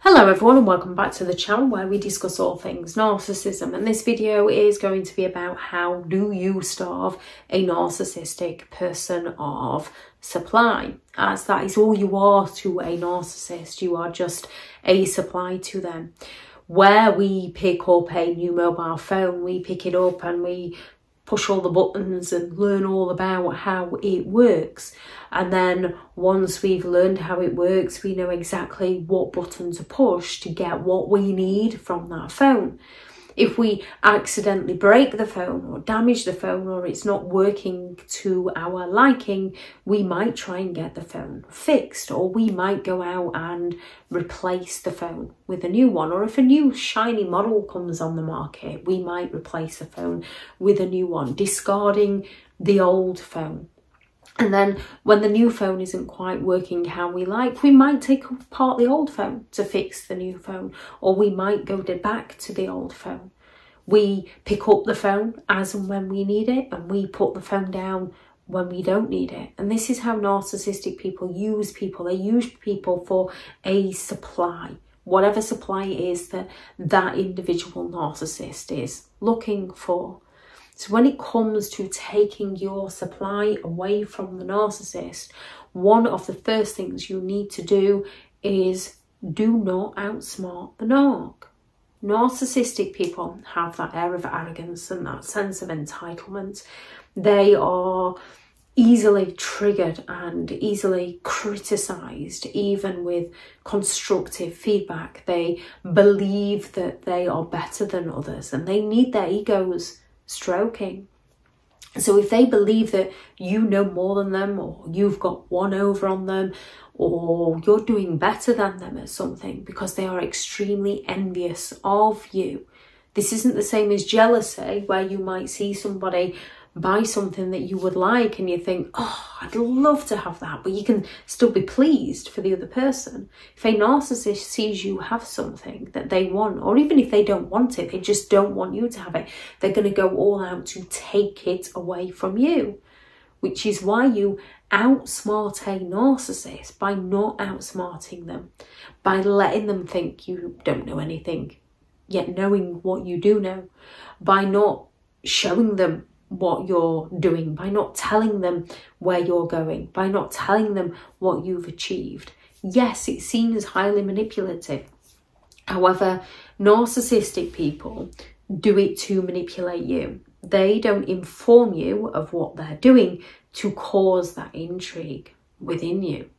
Hello everyone and welcome back to the channel where we discuss all things narcissism, and this video is going to be about how do you starve a narcissistic person of supply, as that is all you are to a narcissist. You are just a supply to them. Where we pick up a new mobile phone, we pick it up and we push all the buttons and learn all about how it works. And then once we've learned how it works, we know exactly what buttons to push to get what we need from that phone. If we accidentally break the phone or damage the phone, or it's not working to our liking, we might try and get the phone fixed, or we might go out and replace the phone with a new one. Or if a new shiny model comes on the market, we might replace the phone with a new one, discarding the old phone. And then when the new phone isn't quite working how we like, we might take apart the old phone to fix the new phone, or we might go back to the old phone. We pick up the phone as and when we need it, and we put the phone down when we don't need it. And this is how narcissistic people use people. They use people for a supply, whatever supply it is that that individual narcissist is looking for. So when it comes to taking your supply away from the narcissist, one of the first things you need to do is do not outsmart the narc. Narcissistic people have that air of arrogance and that sense of entitlement. They are easily triggered and easily criticised, even with constructive feedback. They believe that they are better than others and they need their egos stroking. So if they believe that you know more than them, or you've got one over on them, or you're doing better than them at something, because they are extremely envious of you. This isn't the same as jealousy, where you might see somebody buy something that you would like and you think, oh, I'd love to have that, but you can still be pleased for the other person. If a narcissist sees you have something that they want, or even if they don't want it, they just don't want you to have it, they're going to go all out to take it away from you, which is why you outsmart a narcissist by not outsmarting them, by letting them think you don't know anything, yet knowing what you do know, by not showing them what you're doing, by not telling them where you're going, by not telling them what you've achieved. Yes, it seems highly manipulative. However, narcissistic people do it to manipulate you. They don't inform you of what they're doing to cause that intrigue within you,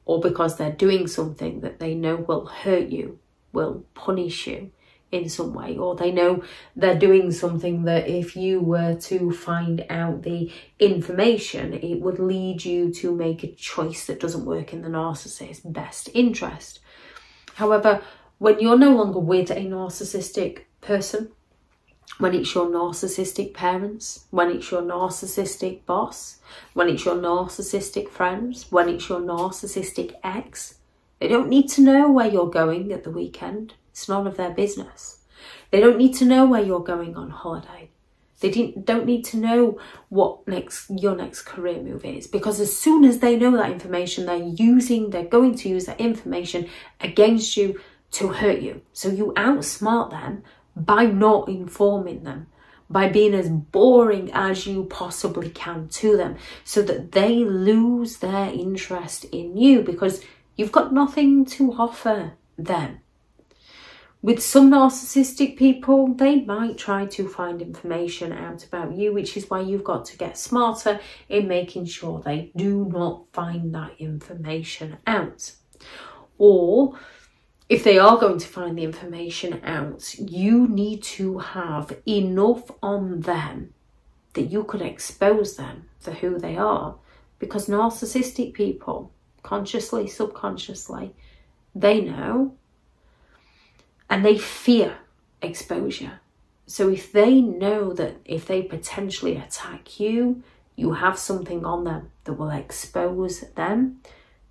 or because they're doing something that they know will hurt you, will punish you in some way, or they know they're doing something that if you were to find out the information, it would lead you to make a choice that doesn't work in the narcissist's best interest. However, when you're no longer with a narcissistic person, when it's your narcissistic parents, when it's your narcissistic boss, when it's your narcissistic friends, when it's your narcissistic ex, they don't need to know where you're going at the weekend. It's none of their business. They don't need to know where you're going on holiday. They don't need to know what your next career move is, because as soon as they know that information, they're going to use that information against you to hurt you. So you outsmart them by not informing them, by being as boring as you possibly can to them, so that they lose their interest in you because you've got nothing to offer them. With some narcissistic people, they might try to find information out about you, which is why you've got to get smarter in making sure they do not find that information out. Or if they are going to find the information out, you need to have enough on them that you could expose them for who they are. Because narcissistic people, consciously, subconsciously, they know. And they fear exposure. So if they know that if they potentially attack you, you have something on them that will expose them,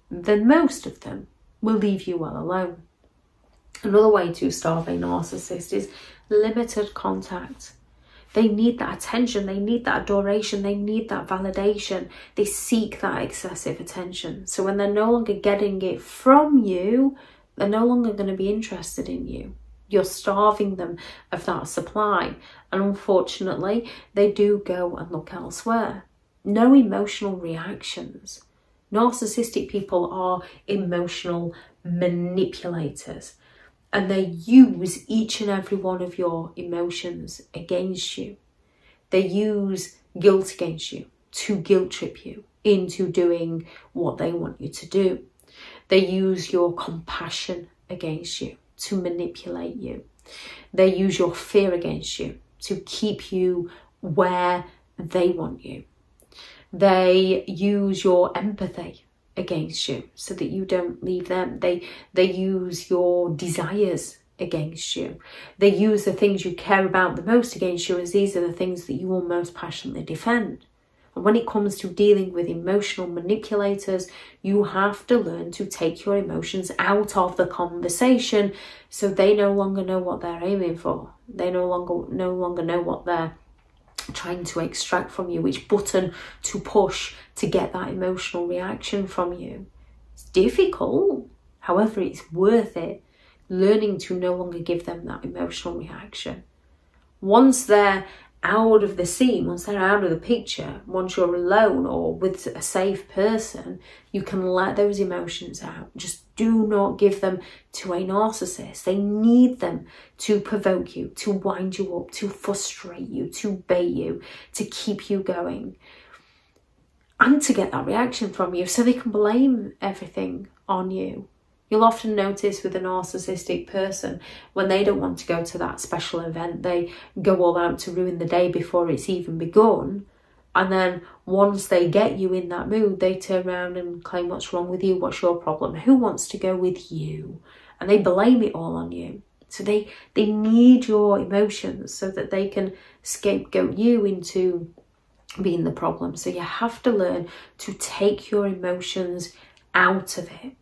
then most of them will leave you well alone. Another way to starve a narcissist is limited contact. They need that attention, they need that adoration, they need that validation. They seek that excessive attention. So when they're no longer getting it from you, They're no longer going to be interested in you. You're starving them of that supply. And unfortunately, they do go and look elsewhere. No emotional reactions. Narcissistic people are emotional manipulators. And they use each and every one of your emotions against you. They use guilt against you to guilt trip you into doing what they want you to do. They use your compassion against you to manipulate you. They use your fear against you to keep you where they want you. They use your empathy against you so that you don't leave them. They use your desires against you. They use the things you care about the most against you, as these are the things that you will most passionately defend. And when it comes to dealing with emotional manipulators, you have to learn to take your emotions out of the conversation so they no longer know what they're aiming for. They no longer know what they're trying to extract from you, which button to push to get that emotional reaction from you. It's difficult, however, it's worth it. Learning to no longer give them that emotional reaction. Once they're out of the scene, once they're out of the picture, once you're alone or with a safe person, you can let those emotions out. Just do not give them to a narcissist. They need them to provoke you, to wind you up, to frustrate you, to bait you, to keep you going, and to get that reaction from you so they can blame everything on you. You'll often notice with a narcissistic person, when they don't want to go to that special event, they go all out to ruin the day before it's even begun. And then once they get you in that mood, they turn around and claim, what's wrong with you? What's your problem? Who wants to go with you? And they blame it all on you. So they need your emotions so that they can scapegoat you into being the problem. So you have to learn to take your emotions out of it.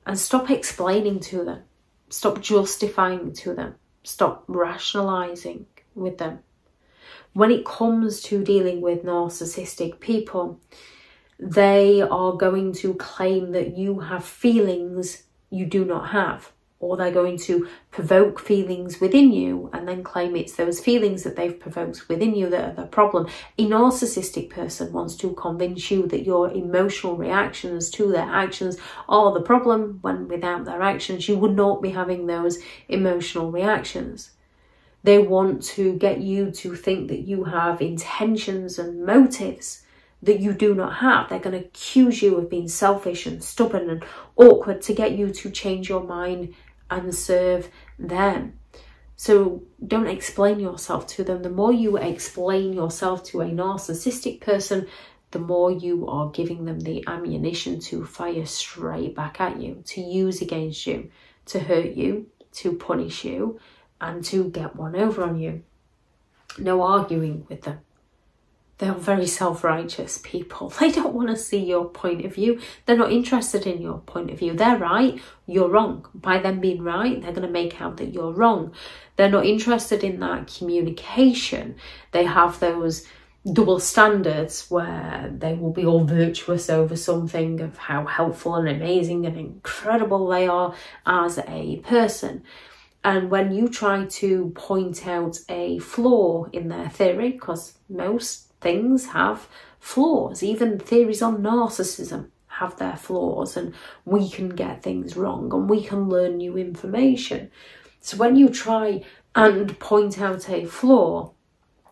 And stop explaining to them. Stop justifying to them. Stop rationalising with them. When it comes to dealing with narcissistic people, they are going to claim that you have feelings you do not have. Or they're going to provoke feelings within you and then claim it's those feelings that they've provoked within you that are the problem. A narcissistic person wants to convince you that your emotional reactions to their actions are the problem, when without their actions you would not be having those emotional reactions. They want to get you to think that you have intentions and motives that you do not have. They're going to accuse you of being selfish and stubborn and awkward to get you to change your mind and serve them. So don't explain yourself to them. The more you explain yourself to a narcissistic person, the more you are giving them the ammunition to fire straight back at you, to use against you, to hurt you, to punish you, and to get one over on you. No arguing with them. They're very self-righteous people. They don't want to see your point of view. They're not interested in your point of view. They're right, you're wrong. By them being right, they're going to make out that you're wrong. They're not interested in that communication. They have those double standards where they will be all virtuous over something of how helpful and amazing and incredible they are as a person. And when you try to point out a flaw in their theory, because most things have flaws, even theories on narcissism have their flaws, and we can get things wrong and we can learn new information. So when you try and point out a flaw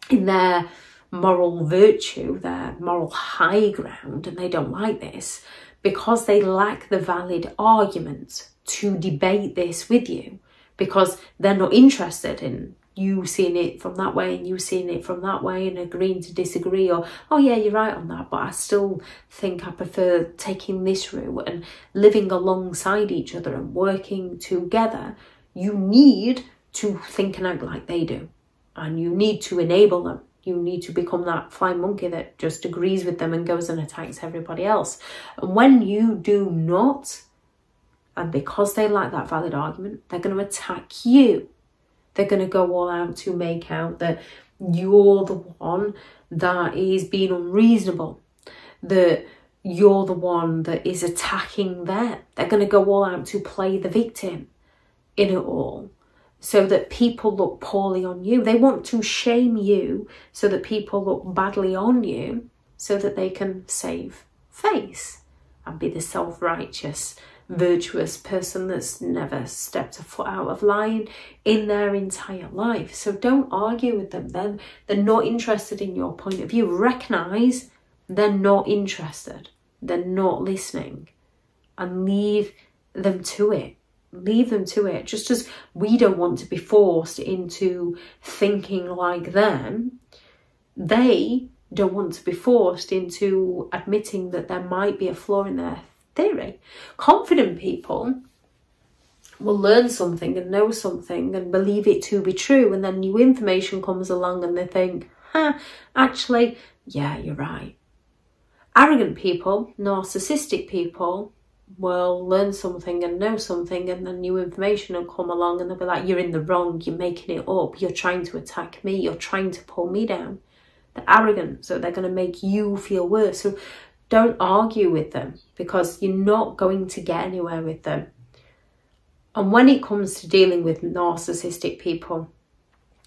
in their moral virtue, their moral high ground, and they don't like this because they lack the valid argument to debate this with you, because they're not interested in you seeing it from that way and you seeing it from that way and agreeing to disagree, or, oh yeah, you're right on that, but I still think I prefer taking this route, and living alongside each other and working together. You need to think and act like they do, and you need to enable them. You need to become that flying monkey that just agrees with them and goes and attacks everybody else. And when you do not, and because they lack that valid argument, they're going to attack you. They're going to go all out to make out that you're the one that is being unreasonable, that you're the one that is attacking them. They're going to go all out to play the victim in it all, so that people look poorly on you. They want to shame you so that people look badly on you, so that they can save face and be the self-righteous, virtuous person that's never stepped a foot out of line in their entire life. So don't argue with them. They're not interested in your point of view. Recognise they're not interested. They're not listening, and leave them to it. Leave them to it. Just as we don't want to be forced into thinking like them, they don't want to be forced into admitting that there might be a flaw in their theory. Confident people will learn something and know something and believe it to be true, and then new information comes along and they think, actually, yeah, you're right. Arrogant people, narcissistic people, will learn something and know something, and then new information will come along and they'll be like, you're in the wrong, you're making it up, you're trying to attack me, you're trying to pull me down. They're arrogant, so they're going to make you feel worse. So don't argue with them, because you're not going to get anywhere with them. And when it comes to dealing with narcissistic people,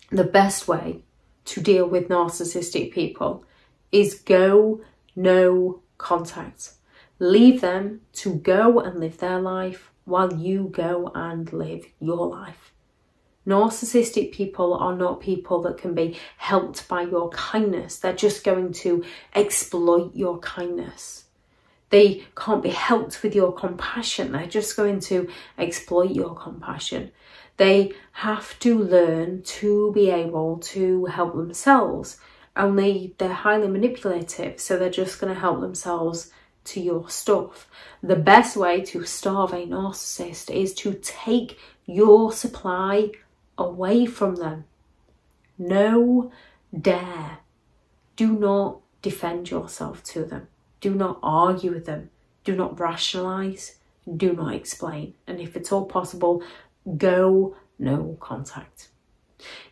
the best way to deal with narcissistic people is go no contact. Leave them to go and live their life while you go and live your life. Narcissistic people are not people that can be helped by your kindness. They're just going to exploit your kindness. They can't be helped with your compassion. They're just going to exploit your compassion. They have to learn to be able to help themselves. Only they're highly manipulative, so they're just going to help themselves to your stuff. The best way to starve a narcissist is to take your supply away from them. No dare. Do not defend yourself to them. Do not argue with them. Do not rationalise. Do not explain. And if it's all possible, go no contact.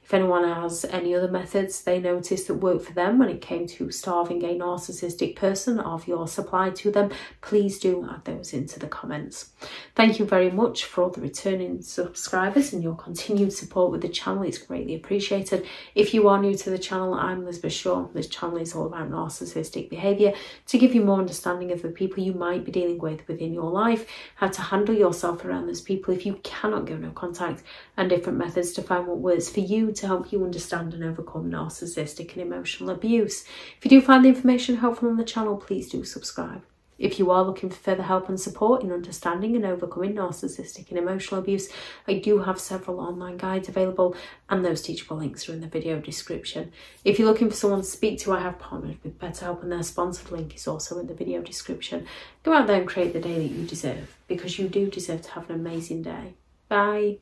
If anyone has any other methods they noticed that worked for them when it came to starving a narcissistic person of your supply to them, please do add those into the comments. Thank you very much for all the returning subscribers and your continued support with the channel. It's greatly appreciated. If you are new to the channel, I'm Elizabeth Shaw. This channel is all about narcissistic behaviour, to give you more understanding of the people you might be dealing with within your life, how to handle yourself around those people if you cannot go no contact, and different methods to find what works for you to help you understand and overcome narcissistic and emotional abuse. If you do find the information helpful on the channel, please do subscribe. If you are looking for further help and support in understanding and overcoming narcissistic and emotional abuse, I do have several online guides available, and those teachable links are in the video description. If you're looking for someone to speak to, I have partnered with BetterHelp, and their sponsored link is also in the video description. Go out there and create the day that you deserve, because you do deserve to have an amazing day. Bye.